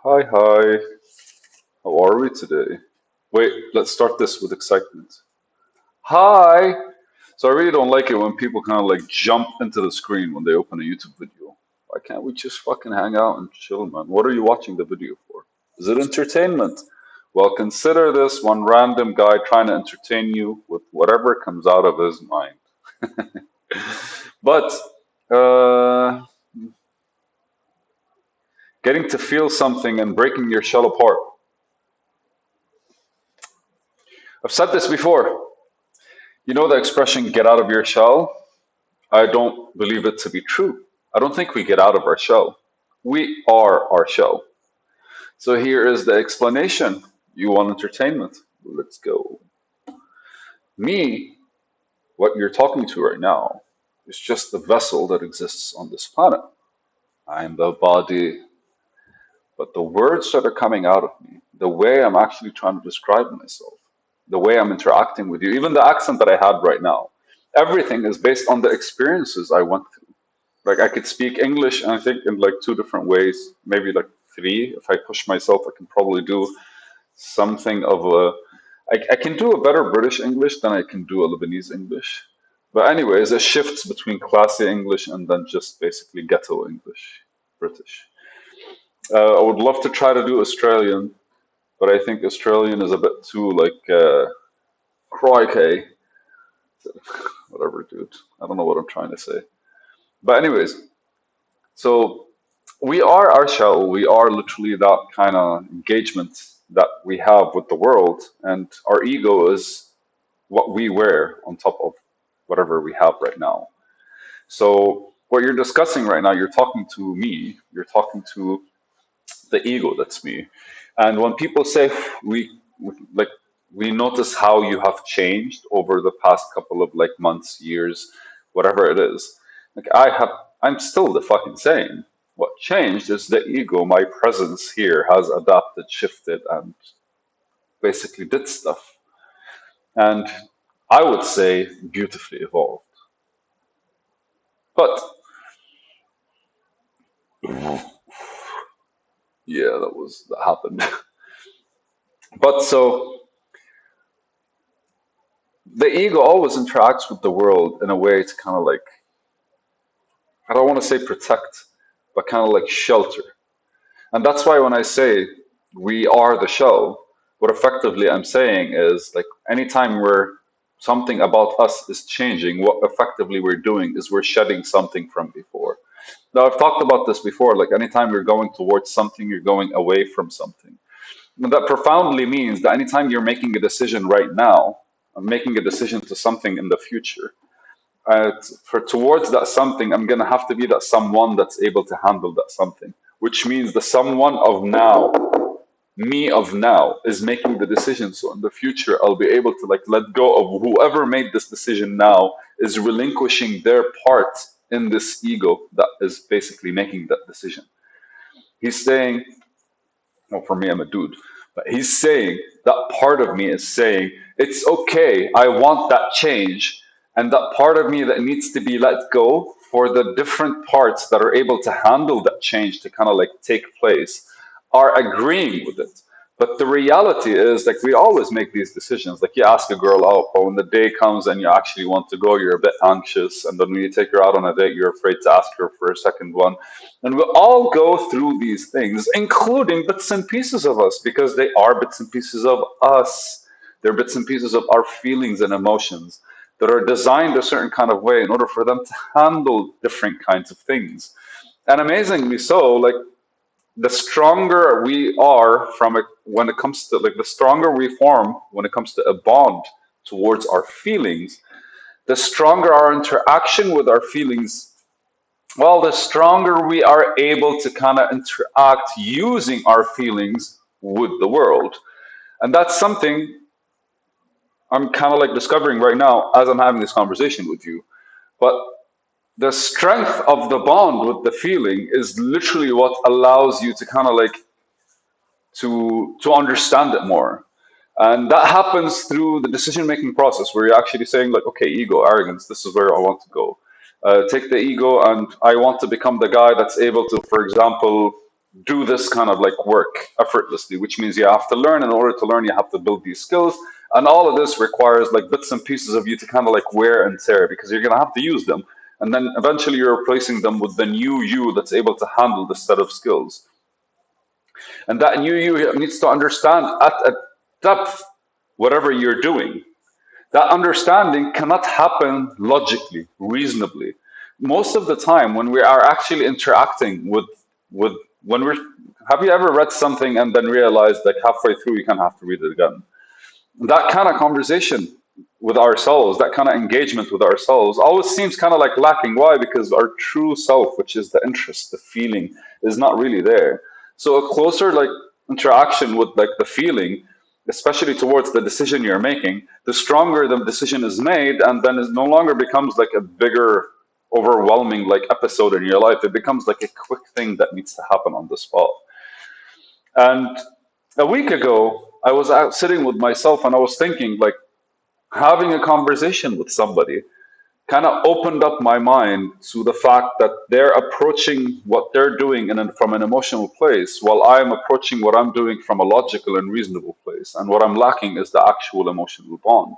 Hi, hi. How are we today? Wait, let's start this with excitement. Hi! So I really don't like it when people kind of like jump into the screen when they open a YouTube video. Why can't we just fucking hang out and chill, man? What are you watching the video for? Is it entertainment? Well, consider this one random guy trying to entertain you with whatever comes out of his mind. But uh, getting to feel something and breaking your shell apart. I've said this before. You know the expression get out of your shell? I don't believe it to be true. I don't think we get out of our shell. We are our shell. So here is the explanation. You want entertainment? Let's go. Me, what you're talking to right now, is just the vessel that exists on this planet. I am the body, but the words that are coming out of me, the way I'm actually trying to describe myself, the way I'm interacting with you, even the accent that I had right now, everything is based on the experiences I went through. Like I could speak English, and I think in like two different ways, maybe like three. If I push myself, I can probably do something of a. I can do a better British English than I can do a Lebanese English. But anyways, it shifts between classy English and then just basically ghetto English, British. I would love to try to do Australian, but I think Australian is a bit too like crikey, whatever, dude. I don't know what I'm trying to say. But anyways, so we are our shell. We are literally that kind of engagement that we have with the world, and our ego is what we wear on top of whatever we have right now. So what you're discussing right now, you're talking to me. You're talking to the ego. That's me. And when people say like we notice how you have changed over the past couple of like months, years, whatever it is, like I'm still the fucking same. What changed is the ego. My presence here has adapted, shifted, and basically did stuff. And I would say beautifully evolved. But yeah, that happened. But so the ego always interacts with the world in a way to kind of like I don't want to say protect, but kind of like shelter. And that's why when I say we are the shell, what effectively I'm saying is like anytime we're something about us is changing, what effectively we're doing is we're shedding something from before. Now I've talked about this before, like anytime you're going towards something, you're going away from something. And that profoundly means that anytime you're making a decision right now, I'm making a decision to something in the future for towards that something, I'm gonna have to be that someone that's able to handle that something, which means the someone of now, me of now, is making the decision. So in the future, I'll be able to like let go of whoever made this decision now is relinquishing their part in this ego that is basically making that decision. He's saying, well, for me, I'm a dude, but he's saying that part of me is saying, it's okay, I want that change. And that part of me that needs to be let go for the different parts that are able to handle that change to kind of like take place are agreeing with it. But the reality is, like, we always make these decisions. Like, you ask a girl out, but when the day comes and you actually want to go, you're a bit anxious. And then when you take her out on a date, you're afraid to ask her for a second one. And we all go through these things, including bits and pieces of us, because they are bits and pieces of us. They're bits and pieces of our feelings and emotions that are designed a certain kind of way in order for them to handle different kinds of things. And amazingly so, like the stronger we are from it when it comes to like the stronger we form when it comes to a bond towards our feelings, the stronger our interaction with our feelings, well, the stronger we are able to kind of interact using our feelings with the world. And that's something I'm kind of like discovering right now as I'm having this conversation with you. But the strength of the bond with the feeling is literally what allows you to kind of like to understand it more. And that happens through the decision making process where you're actually saying, like, okay, ego, arrogance, this is where I want to go. Take the ego, and I want to become the guy that's able to, for example, do this kind of like work effortlessly, which means you have to learn. In order to learn, you have to build these skills. And all of this requires like bits and pieces of you to kind of like wear and tear because you're going to have to use them. And then eventually you're replacing them with the new you that's able to handle this set of skills. And that new you needs to understand at a depth whatever you're doing. That understanding cannot happen logically, reasonably. Most of the time, when we are actually interacting with when we're have you ever read something and then realized like halfway through you kind of have to read it again? That kind of conversation with ourselves, that kind of engagement with ourselves, always seems kind of like lacking. Why? Because our true self, which is the interest, the feeling, is not really there. So a closer like interaction with like the feeling, especially towards the decision you're making, the stronger the decision is made, and then it no longer becomes like a bigger, overwhelming like episode in your life. It becomes like a quick thing that needs to happen on the spot. And a week ago, I was out sitting with myself and I was thinking, like, having a conversation with somebody kind of opened up my mind to the fact that they're approaching what they're doing from an emotional place, while I'm approaching what I'm doing from a logical and reasonable place. And what I'm lacking is the actual emotional bond.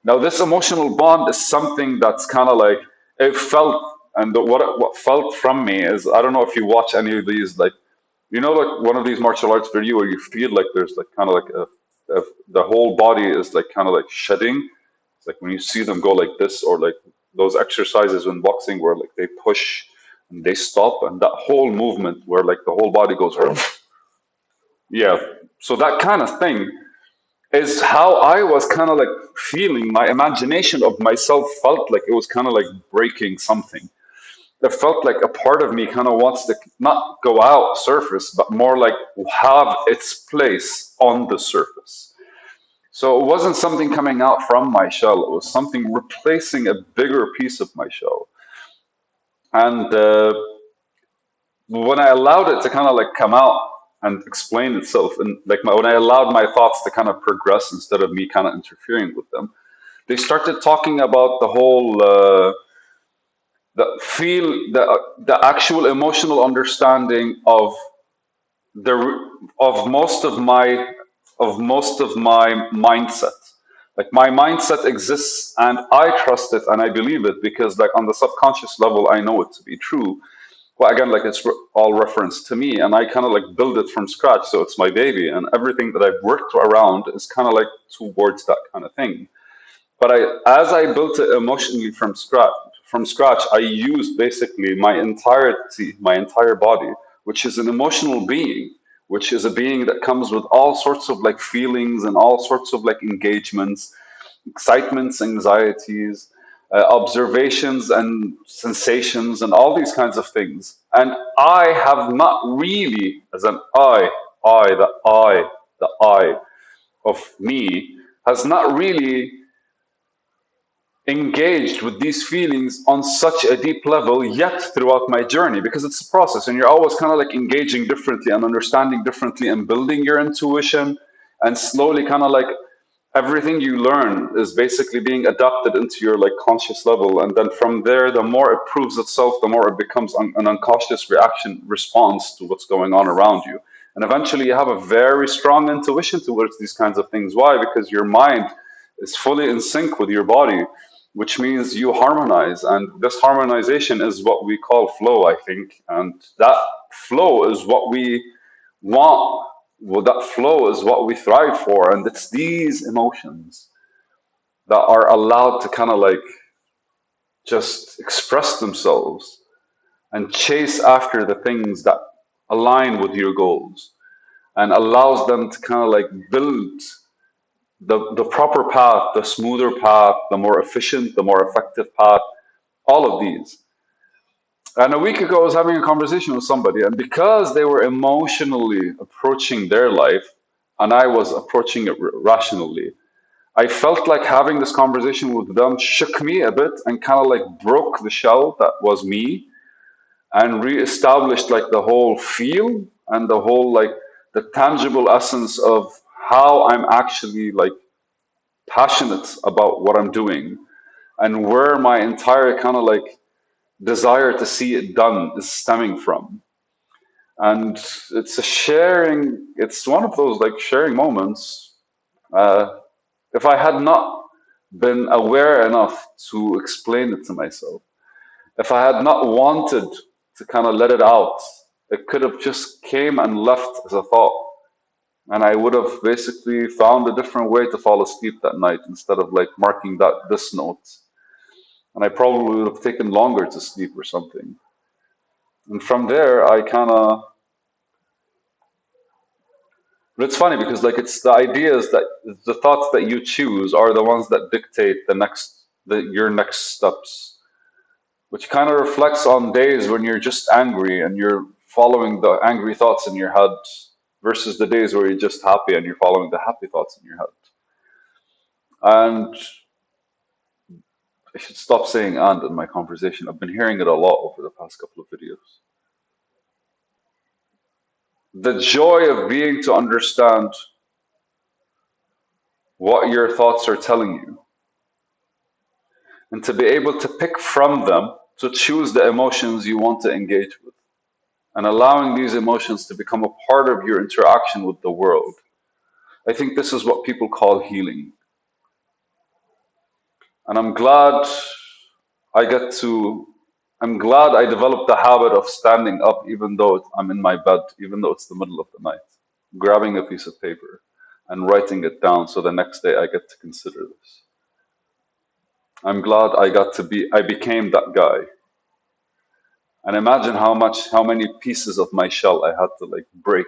Now, this emotional bond is something that's kind of like it felt, and what felt from me is I don't know if you watch any of these, like like one of these martial arts video where you feel like there's like kind of like the whole body is like kind of like shedding. It's like when you see them go like this, or like those exercises in boxing where like they push and they stop, and that whole movement where like the whole body goes, yeah. So that kind of thing is how I was kind of like feeling. My imagination of myself felt like it was kind of like breaking something. It felt like a part of me kind of wants to not go out surface, but more like have its place on the surface. So it wasn't something coming out from my shell, it was something replacing a bigger piece of my shell. And when I allowed it to kind of like come out and explain itself, and like when I allowed my thoughts to kind of progress instead of me kind of interfering with them, they started talking about the whole the actual emotional understanding the of most of my mindset. Like my mindset exists and I trust it and I believe it because like on the subconscious level I know it to be true. Well, again, like it's all reference to me, and I kind of like build it from scratch, so it's my baby, and everything that I've worked around is kind of like towards that kind of thing. But as I built it emotionally from scratch, I used basically my entirety, my entire body, which is an emotional being, which is a being that comes with all sorts of like feelings and all sorts of like engagements, excitements, anxieties, observations and sensations and all these kinds of things. And I have not really, as an the I of me has not really engaged with these feelings on such a deep level yet throughout my journey, because it's a process and you're always kind of like engaging differently and understanding differently and building your intuition, and slowly kind of like everything you learn is basically being adapted into your like conscious level, and then from there the more it proves itself, the more it becomes an unconscious reaction response to what's going on around you. And eventually you have a very strong intuition towards these kinds of things. Why? Because your mind is fully in sync with your body, which means you harmonize. And this harmonization is what we call flow, I think. And that flow is what we want. Well, that flow is what we thrive for. And it's these emotions that are allowed to kind of like just express themselves and chase after the things that align with your goals, and allows them to kind of like build the proper path, the smoother path, the more efficient, the more effective path, all of these. And a week ago, I was having a conversation with somebody, and because they were emotionally approaching their life, and I was approaching it rationally, I felt like having this conversation with them shook me a bit and kind of like broke the shell that was me, and reestablished like the whole feel and the whole like the tangible essence of how I'm actually like passionate about what I'm doing, and where my entire kind of like desire to see it done is stemming from. And it's a sharing, it's one of those like sharing moments. Uh, if I had not been aware enough to explain it to myself, if I had not wanted to kind of let it out, it could have just came and left as a thought. And I would have basically found a different way to fall asleep that night instead of like marking that this note. And I probably would have taken longer to sleep or something. And from there, I kind of, but it's funny because like it's the ideas that the thoughts that you choose are the ones that dictate your next steps, which kind of reflects on days when you're just angry and you're following the angry thoughts in your head versus the days where you're just happy and you're following the happy thoughts in your head. And I should stop saying and in my conversation. I've been hearing it a lot over the past couple of videos. The joy of being to understand what your thoughts are telling you and to be able to pick from them to choose the emotions you want to engage with and allowing these emotions to become a part of your interaction with the world. I think this is what people call healing. And I get to, I'm glad I developed the habit of standing up even though I'm in my bed, even though it's the middle of the night, grabbing a piece of paper and writing it down so the next day I get to consider this. I'm glad I became that guy. And imagine how many pieces of my shell I had to like break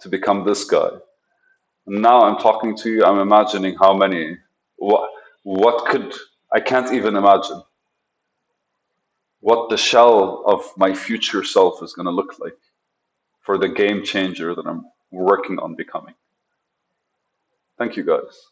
to become this guy. And now I'm talking to you, I'm imagining how many, what, what could, I can't even imagine what the shell of my future self is going to look like for the game changer that I'm working on becoming. Thank you guys.